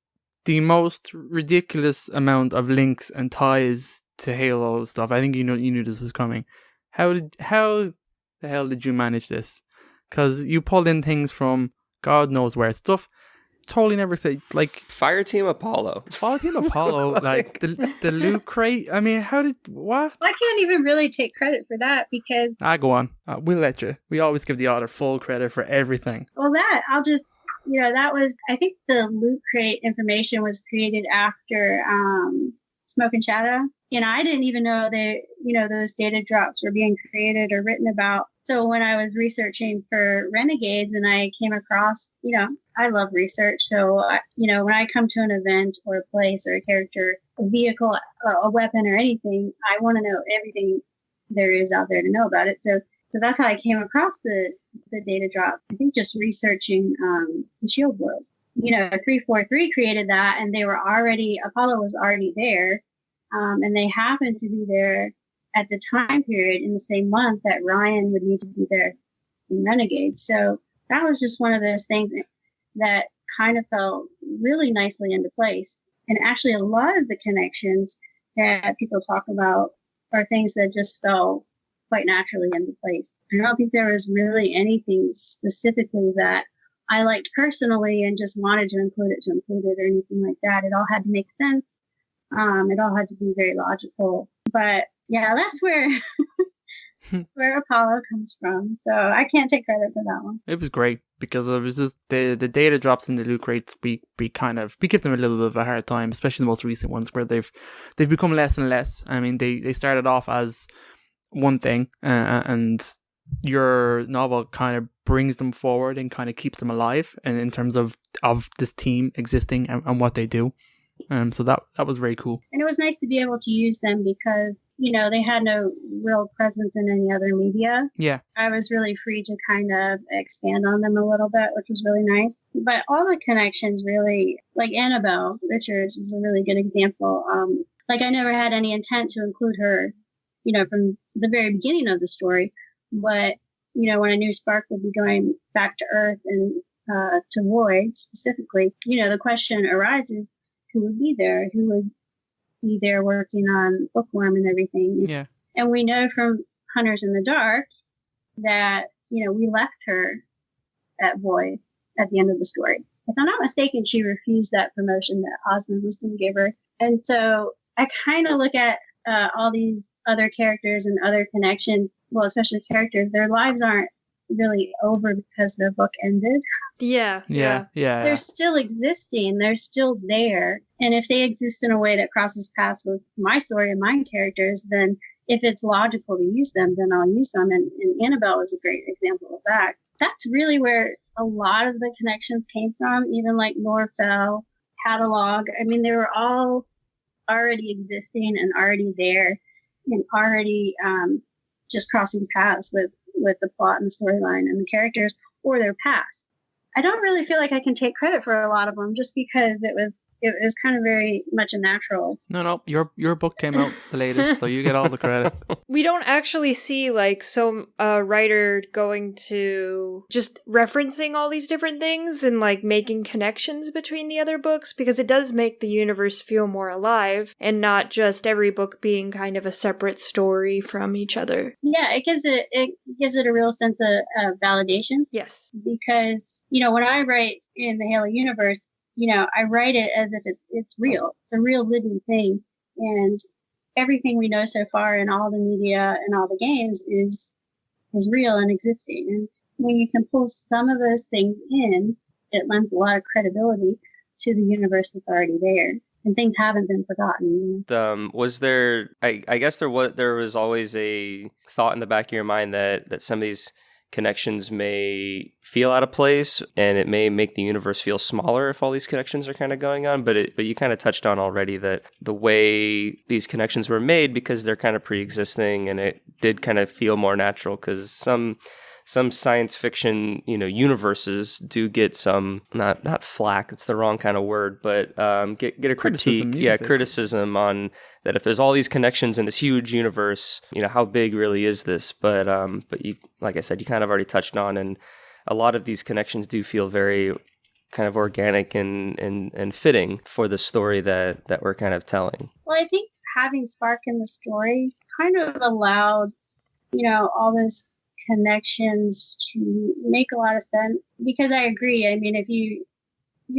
the most ridiculous amount of links and ties to Halo stuff. I think you knew this was coming. How the hell did you manage this? Because you pulled in things from God knows where. Stuff totally never say, like Fireteam Apollo, like the loot crate. I mean, what? I can't even really take credit for that because go on. We'll let you. We always give the author full credit for everything. Well, I'll just, that was, I think the loot crate information was created after Smoke and Shadow, and I didn't even know that those data drops were being created or written about. So when I was researching for Renegades and I came across, I love research. So, when I come to an event or a place or a character, a vehicle, a weapon or anything, I want to know everything there is out there to know about it. So that's how I came across the data drop. I think just researching the Shield world. 343 created that, and Apollo was already there, and they happened to be there at the time period in the same month that Ryan would need to be there in Renegades. So that was just one of those things that kind of fell really nicely into place. And actually a lot of the connections that people talk about are things that just fell quite naturally into place. I don't think there was really anything specifically that I liked personally and just wanted to include it or anything like that. It all had to make sense. It all had to be very logical. But yeah, that's where Apollo comes from. So I can't take credit for that one. It was great because it was just the data drops in the loot crates. We give them a little bit of a hard time, especially the most recent ones where they've become less and less. I mean, they started off as one thing, and your novel kind of brings them forward and kind of keeps them alive, and in terms of this team existing and what they do. So that was very cool. And it was nice to be able to use them because, they had no real presence in any other media. Yeah. I was really free to kind of expand on them a little bit, which was really nice. But all the connections really, like Annabelle Richards is a really good example. I never had any intent to include her, from the very beginning of the story. But, when I knew Spark would be going back to Earth and to Void specifically, the question arises, who would be there? Who would be there working on Bookworm and everything? Yeah. And we know from Hunters in the Dark that, we left her at Void at the end of the story. If I'm not mistaken, she refused that promotion that Osmond was going to give her. And so I kind of look at all these other characters and other connections, well, especially characters, their lives aren't really over because their book ended. Yeah. They're still existing. They're still there. And if they exist in a way that crosses paths with my story and my characters, then if it's logical to use them, then I'll use them. And Annabelle is a great example of that. That's really where a lot of the connections came from, even like Norfell, Catalog. I mean, they were all already existing and already there and already just crossing paths with the plot and the storyline and the characters or their past. I don't really feel like I can take credit for a lot of them just because it was it was kind of very much a natural. No, your book came out the latest, so you get all the credit. We don't actually see like some writer going to just referencing all these different things and like making connections between the other books, because it does make the universe feel more alive and not just every book being kind of a separate story from each other. Yeah, it gives it a real sense of validation. Yes. Because, when I write in the Halo universe, I write it as if it's real. It's a real living thing. And everything we know so far in all the media and all the games is real and existing. And when you can pull some of those things in, it lends a lot of credibility to the universe that's already there. And things haven't been forgotten. Was there, I guess there was always a thought in the back of your mind that some of these connections may feel out of place and it may make the universe feel smaller if all these connections are kind of going on, but you kind of touched on already that the way these connections were made, because they're kind of pre-existing, and it did kind of feel more natural, because some science fiction universes do get some not flack, it's the wrong kind of word, but get a critique, criticism on that if there's all these connections in this huge universe, how big really is this? But you, like I said, you kind of already touched on, and a lot of these connections do feel very kind of organic and fitting for the story that we're kind of telling. Well, I think having Spark in the story kind of allowed, all those connections to make a lot of sense, because I agree. I mean, if you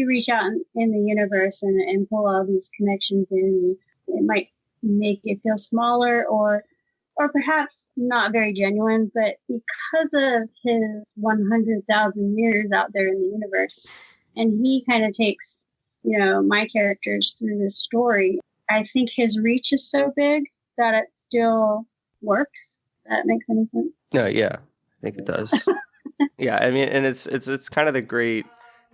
reach out in the universe and pull all these connections in, it might make it feel smaller or perhaps not very genuine. But because of his 100,000 years out there in the universe, and he kind of takes, my characters through this story, I think his reach is so big that it still works. That makes any sense? No, yeah, I think it does. Yeah, I mean, and it's kind of the great,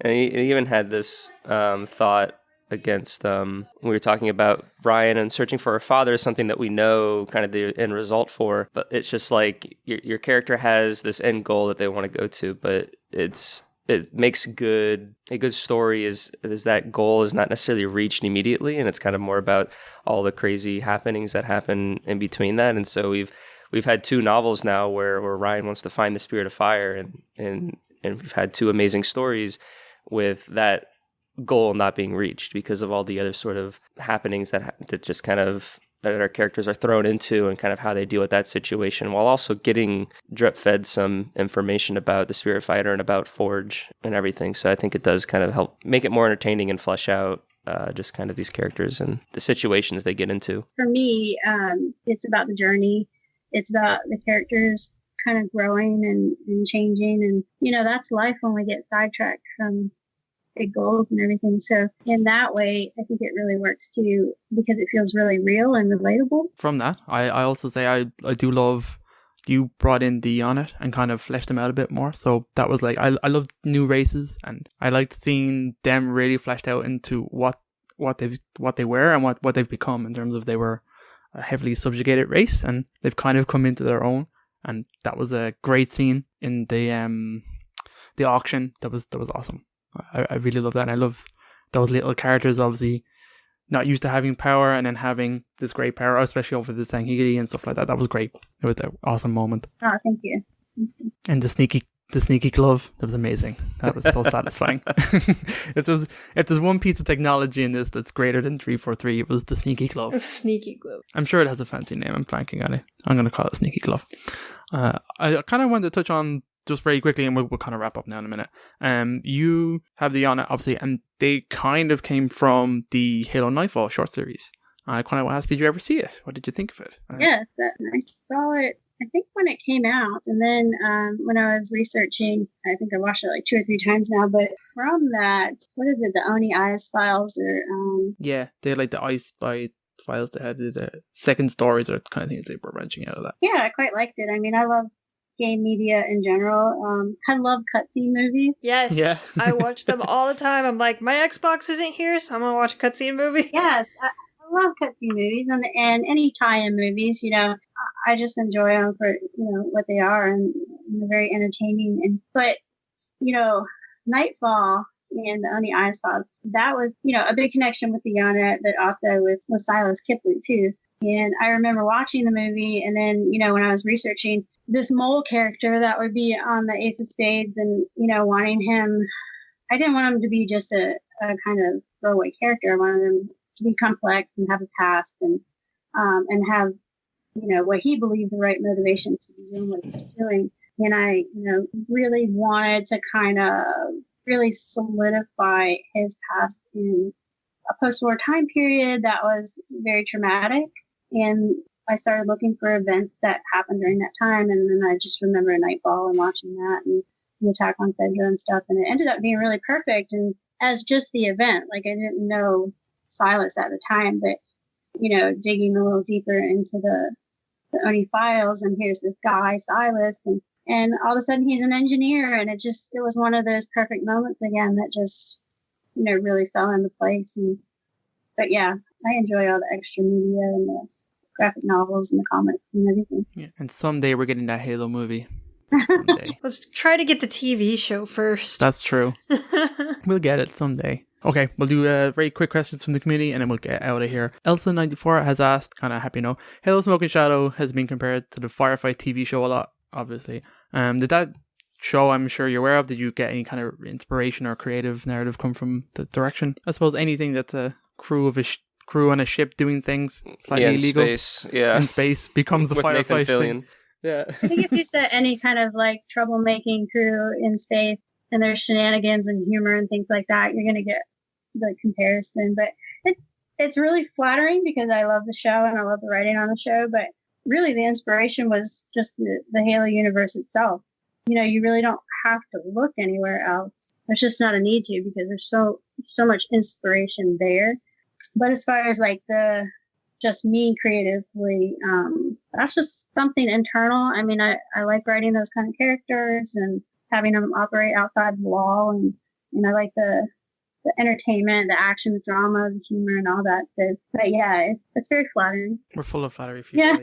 and he even had this thought against we were talking about Ryan and searching for her father, something that we know kind of the end result for, but it's just like your character has this end goal that they want to go to, but it makes a good story is that goal is not necessarily reached immediately, and it's kind of more about all the crazy happenings that happen in between that. And so we've had 2 novels now where Ryan wants to find the Spirit of Fire, and we've had 2 amazing stories with that goal not being reached because of all the other sort of happenings that just kind of that our characters are thrown into, and kind of how they deal with that situation, while also getting drip fed some information about the Spirit Fighter and about Forge and everything. So I think it does kind of help make it more entertaining and flesh out just kind of these characters and the situations they get into. For me, it's about the journey. It's about the characters kind of growing and changing. And, that's life when we get sidetracked from big goals and everything. So in that way, I think it really works too, because it feels really real and relatable. From that, I also say I do love you brought in the on it and kind of fleshed them out a bit more. So that was like, I love new races, and I liked seeing them really fleshed out into what they were and what they've become, in terms of they were a heavily subjugated race and they've kind of come into their own. And that was a great scene in the auction. That was awesome. I really love that, and I love those little characters obviously not used to having power and then having this great power, especially over the Sanghigiri and stuff like that. That was great. It was an awesome moment. Oh, thank you. And the sneaky glove, that was amazing. That was so satisfying. If there's one piece of technology in this that's greater than 343, it was the sneaky glove. The sneaky glove. I'm sure it has a fancy name. I'm blanking on it. I'm going to call it sneaky glove. I kind of wanted to touch on, just very quickly, and we'll kind of wrap up now in a minute. You have the on it, obviously, and they kind of came from the Halo Nightfall short series. I kind of asked, did you ever see it? What did you think of it? Yes, I saw it, I think, when it came out. And then when I was researching, I think I watched it like 2 or 3 times now. But from that, what is it, the Oni Eyes files? Or Yeah, they had like the Ice Spy files. They had the second stories or kind of things they were branching out of that. Yeah, I quite liked it. I mean, I love game media in general. I love cutscene movies. Yes, yeah. I watch them all the time. I'm like, my Xbox isn't here, so I'm gonna watch a cutscene movie. Yes, I love cutscene movies and any tie-in movies. I just enjoy them for what they are, and they're very entertaining. But Nightfall and the Oni Eyes Files. That was, a big connection with the Yana, but also with Silas Kipley too. And I remember watching the movie, and then, when I was researching this mole character that would be on the Ace of Spades, and, wanting him, I didn't want him to be just a kind of throwaway character. I wanted him to be complex and have a past and have, what he believed the right motivation to be doing what he's doing. And I, really wanted to kind of really solidify his past in a post-war time period that was very traumatic. And I started looking for events that happened during that time. And then I just remember Nightfall and watching that and the attack on Fedra and stuff. And it ended up being really perfect. And as just the event, like I didn't know Silas at the time, but, digging a little deeper into the Oni files, and here's this guy, Silas, and all of a sudden he's an engineer, and it was one of those perfect moments again that just, really fell into place. But yeah, I enjoy all the extra media and the graphic novels and the comics and everything. Yeah. And someday we're getting that Halo movie. Someday. Let's try to get the TV show first. That's true. We'll get it someday. Okay, we'll do very quick questions from the community and then we'll get out of here. Elsa94 has asked, kind of happy no, Halo Smoke and Shadow has been compared to the Firefight TV show a lot, obviously. Did that show, I'm sure you're aware of, did you get any kind of inspiration or creative narrative come from the direction? I suppose anything that's a crew on a ship doing things slightly illegal in space becomes the Firefight thing. Yeah. I think if you set any kind of like troublemaking crew in space and there's shenanigans and humor and things like that, you're going to get the comparison. But it's really flattering because I love the show and I love the writing on the show. But really the inspiration was just the Halo universe itself. You really don't have to look anywhere else. There's just not a need to because there's so much inspiration there. But as far as like just me creatively, that's just something internal. I mean, I like writing those kind of characters and having them operate outside the law, and I like the entertainment, the action, the drama, the humor, and all that. So, but yeah, it's very flattering. We're full of flattery for you. Yeah.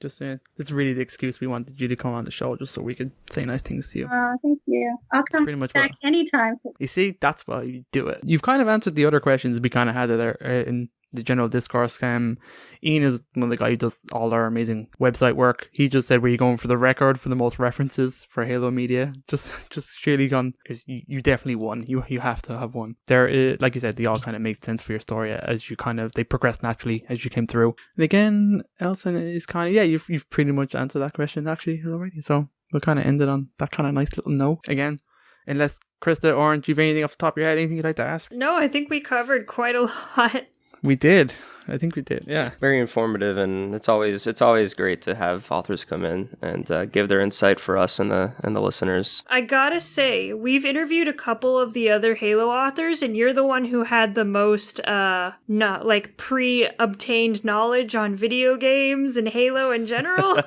Just it's really the excuse we wanted you to come on the show, just so we could say nice things to you. Thank you. I'll come pretty much back anytime. You see, that's why you do it. You've kind of answered the other questions we kind of had there in the general discourse. Ian is one of the guys who does all our amazing website work. He just said, were you going for the record for the most references for Halo media? Just surely gone, because you definitely won. You have to have won. There is, like you said, they all kind of make sense for your story as you they progress naturally as you came through. And again, Elson is kind of, you've pretty much answered that question actually already. So we'll kind of end it on that kind of nice little note again. Unless, Krysta, Oran, do you have anything off the top of your head? Anything you'd like to ask? No, I think we covered quite a lot. We did. I think we did. Yeah. Very informative, and it's always great to have authors come in and give their insight for us and the listeners. I gotta say, we've interviewed a couple of the other Halo authors, and you're the one who had the most pre-obtained knowledge on video games and Halo in general.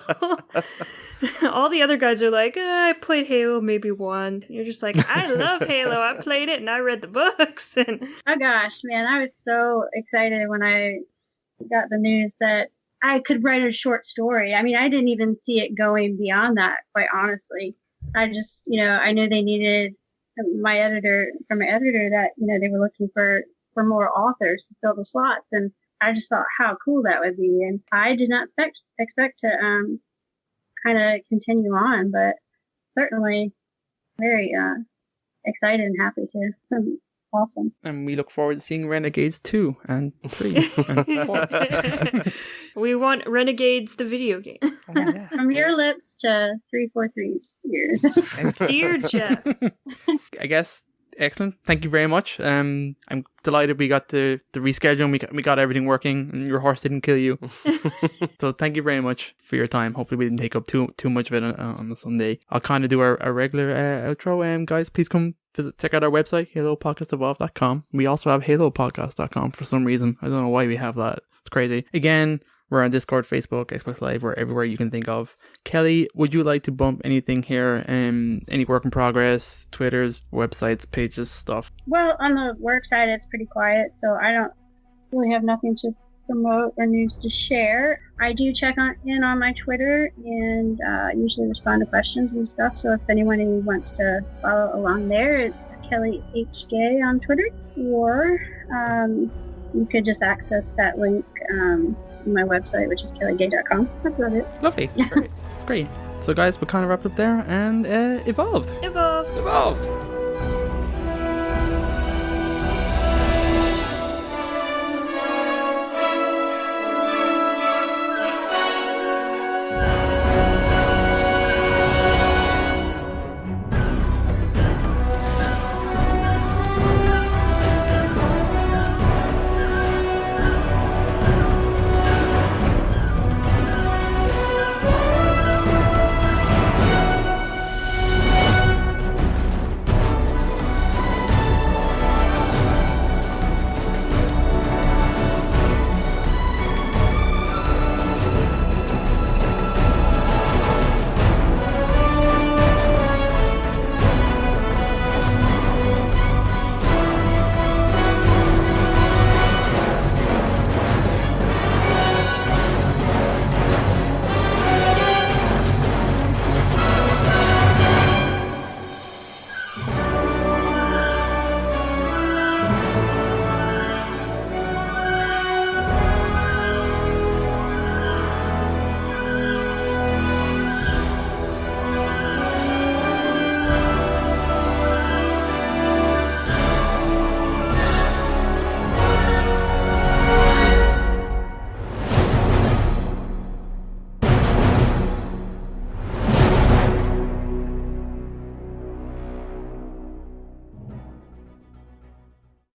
All the other guys are like, I played Halo maybe one. You're just like, I love Halo. I played it and I read the books. Oh gosh, man, I was so excited when I got the news that I could write a short story. I mean, I didn't even see it going beyond that, quite honestly. I just, I knew they needed my editor that, they were looking for more authors to fill the slots. And I just thought how cool that would be. And I did not expect to kind of continue on, but certainly very excited and happy to. Awesome. And we look forward to seeing Renegades 2 and 3 and 4. We want Renegades the video game. Oh, yeah. From your lips to 343 years. Dear Jeff. I guess excellent. Thank you very much. I'm delighted we got the reschedule and we got everything working and your horse didn't kill you. So thank you very much for your time. Hopefully we didn't take up too much of it on the Sunday. I'll kind of do our regular outro. Guys, please come check out our website, halopodcastevolve.com. We also have halopodcast.com for some reason. I don't know why we have that. It's crazy. Again, we're on Discord, Facebook, Xbox Live, we're everywhere you can think of. Kelly, would you like to bump anything here? Any work in progress, Twitters, websites, pages, stuff? Well, on the work side, it's pretty quiet, so I don't really have nothing to promote or news to share. I do check in on my Twitter and usually respond to questions and stuff. So if anyone wants to follow along there, it's Kelly H. Gay on Twitter, or you could just access that link on my website, which is kellygay.com. That's about it. Lovely. Great. It's great. So guys, we're kind of wrapped up there, and evolved. Evolved. Evolved.